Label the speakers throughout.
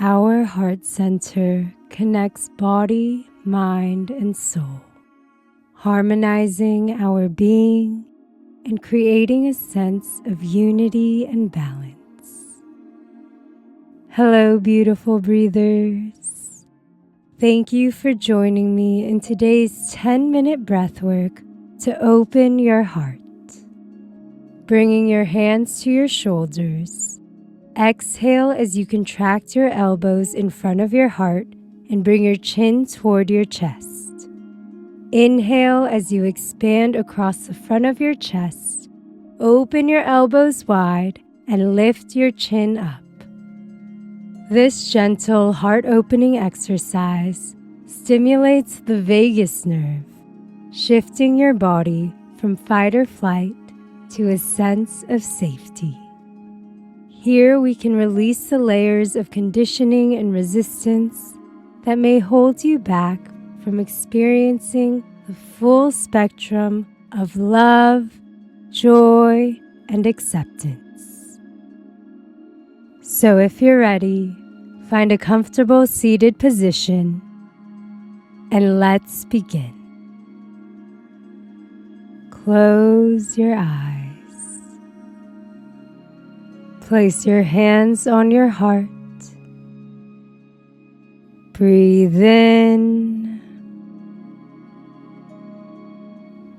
Speaker 1: Our heart center connects body, mind, and soul, harmonizing our being and creating a sense of unity and balance. Hello, beautiful breathers. Thank you for joining me in today's 10-minute breathwork to open your heart. Bringing your hands to your shoulders, exhale as you contract your elbows in front of your heart and bring your chin toward your chest. Inhale as you expand across the front of your chest, open your elbows wide and lift your chin up. This gentle heart-opening exercise stimulates the vagus nerve, shifting your body from fight or flight to a sense of safety. Here we can release the layers of conditioning and resistance that may hold you back from experiencing the full spectrum of love, joy, and acceptance. So if you're ready, find a comfortable seated position and let's begin. Close your eyes. Place your hands on your heart. Breathe in.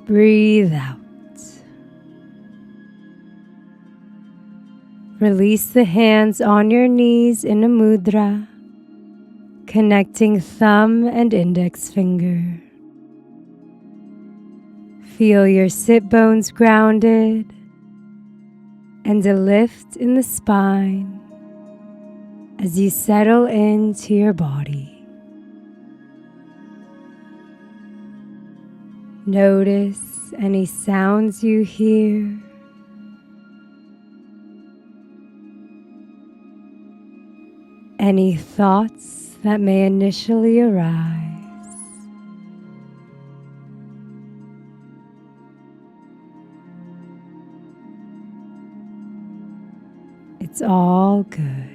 Speaker 1: Breathe out. Release the hands on your knees in a mudra, connecting thumb and index finger. Feel your sit bones grounded and a lift in the spine as you settle into your body. Notice any sounds you hear. Any thoughts that may initially arise. It's all good.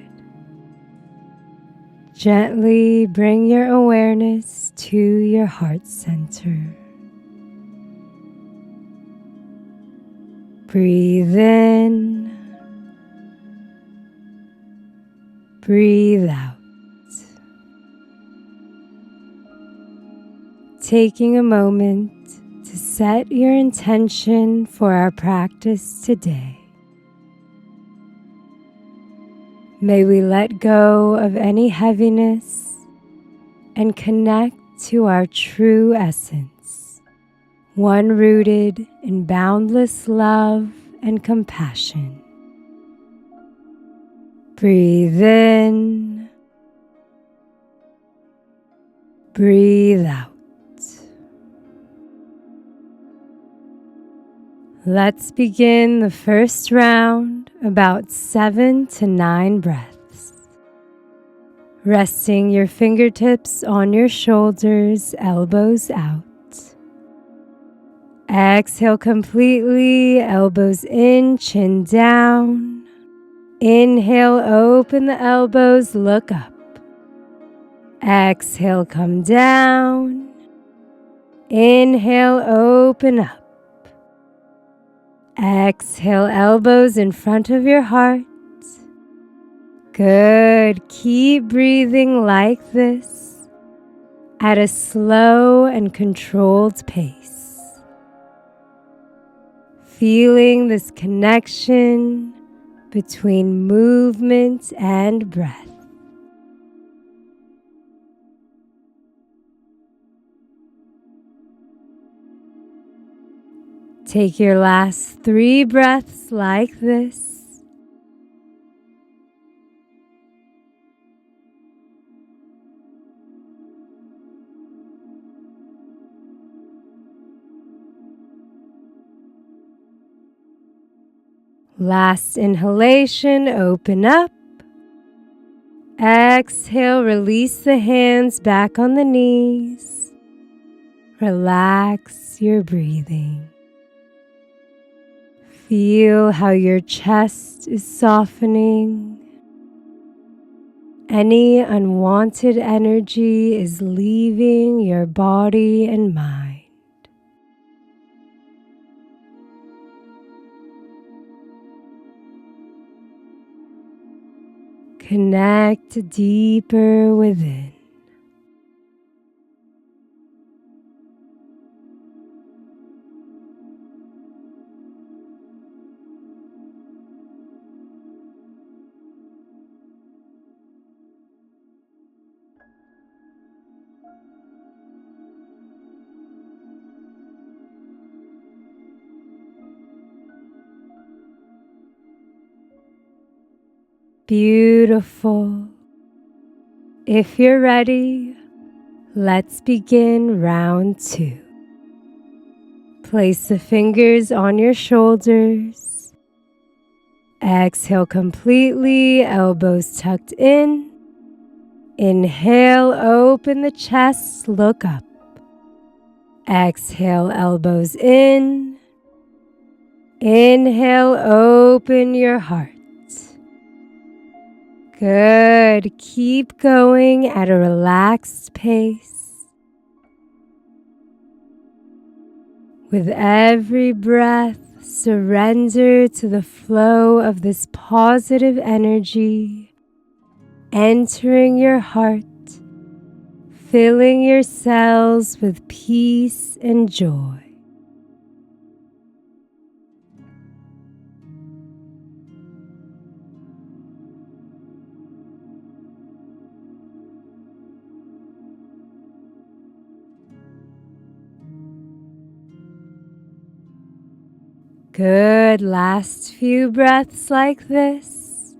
Speaker 1: Gently bring your awareness to your heart center. Breathe in. Breathe out. Taking a moment to set your intention for our practice today. May we let go of any heaviness and connect to our true essence, one rooted in boundless love and compassion. Breathe in. Breathe out. Let's begin the first round, about 7 to 9 breaths. Resting your fingertips on your shoulders, elbows out. Exhale completely, elbows in, chin down. Inhale, open the elbows, look up. Exhale, come down. Inhale, open up. Exhale, elbows in front of your heart. Good. Keep breathing like this at a slow and controlled pace. Feeling this connection between movement and breath. Take your last 3 breaths like this. Last inhalation, open up. Exhale, release the hands back on the knees. Relax your breathing. Feel how your chest is softening Any unwanted energy is leaving your body and mind. Connect deeper within. Beautiful. If you're ready, let's begin round 2. Place the fingers on your shoulders. Exhale completely, elbows tucked in. Inhale, open the chest, look up. Exhale, elbows in. Inhale, open your heart. Good. Keep going at a relaxed pace. With every breath, surrender to the flow of this positive energy entering your heart, filling your cells with peace and joy. Good. Last few breaths like this.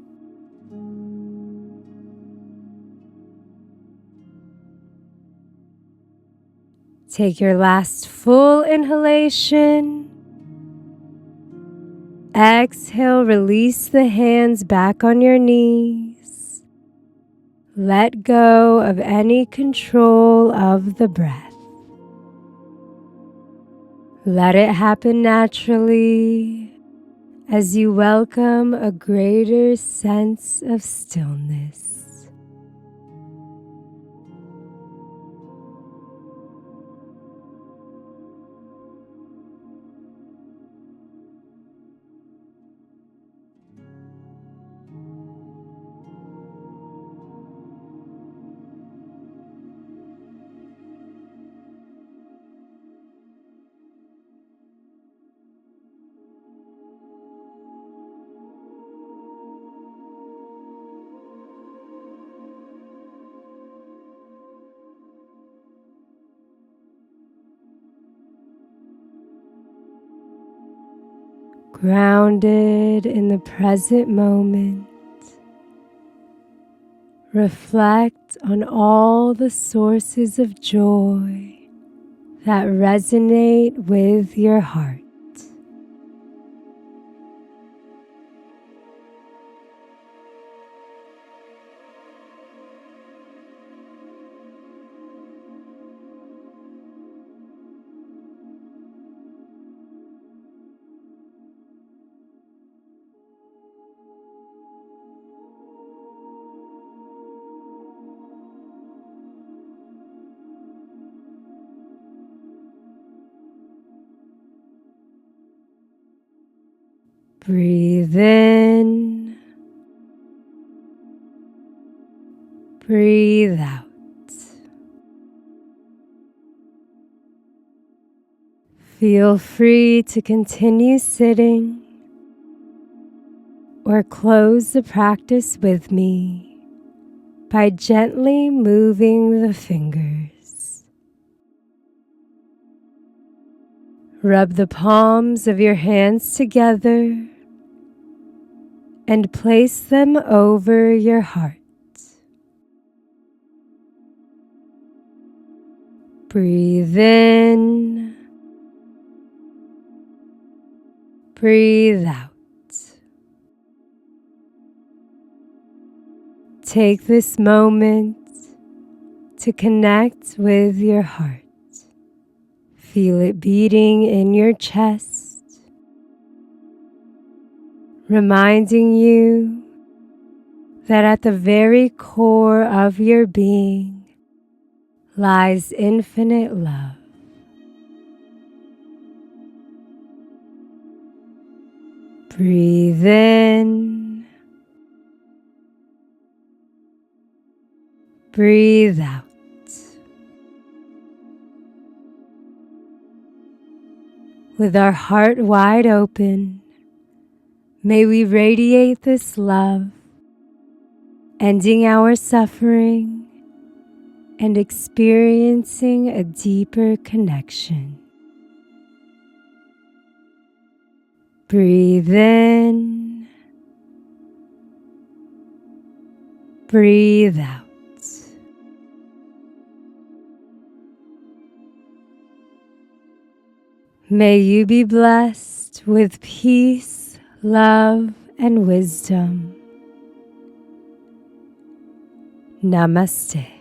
Speaker 1: Take your last full inhalation. Exhale, release the hands back on your knees. Let go of any control of the breath. Let it happen naturally as you welcome a greater sense of stillness. Grounded in the present moment, reflect on all the sources of joy that resonate with your heart. Breathe in, breathe out. Feel free to continue sitting or close the practice with me by gently moving the fingers. Rub the palms of your hands together and place them over your heart. Breathe in, breathe out. Take this moment to connect with your heart. Feel it beating in your chest, reminding you that at the very core of your being lies infinite love. Breathe in, breathe out. With our heart wide open, may we radiate this love, ending our suffering and experiencing a deeper connection. Breathe in, breathe out. May you be blessed with peace, love, and wisdom. Namaste.